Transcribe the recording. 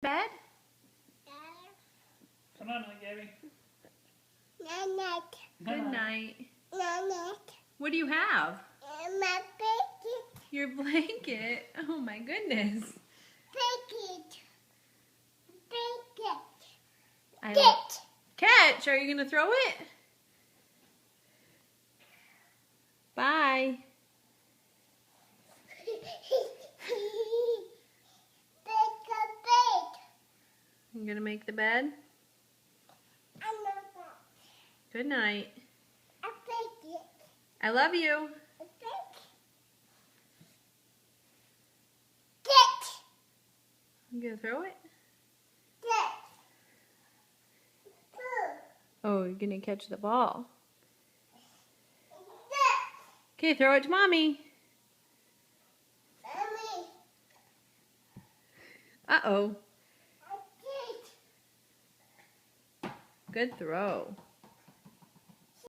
Bed? Come on, Gabby. Night. Good night. Night. What do you have? My blanket. Your blanket? Oh my goodness. Blanket. I Get. Catch! Are you going to throw it? Bye. You going to make the bed? Good night. I love you. You going to throw it? Oh, you're going to catch the ball. Okay, throw it to Mommy. Uh-oh. Good throw.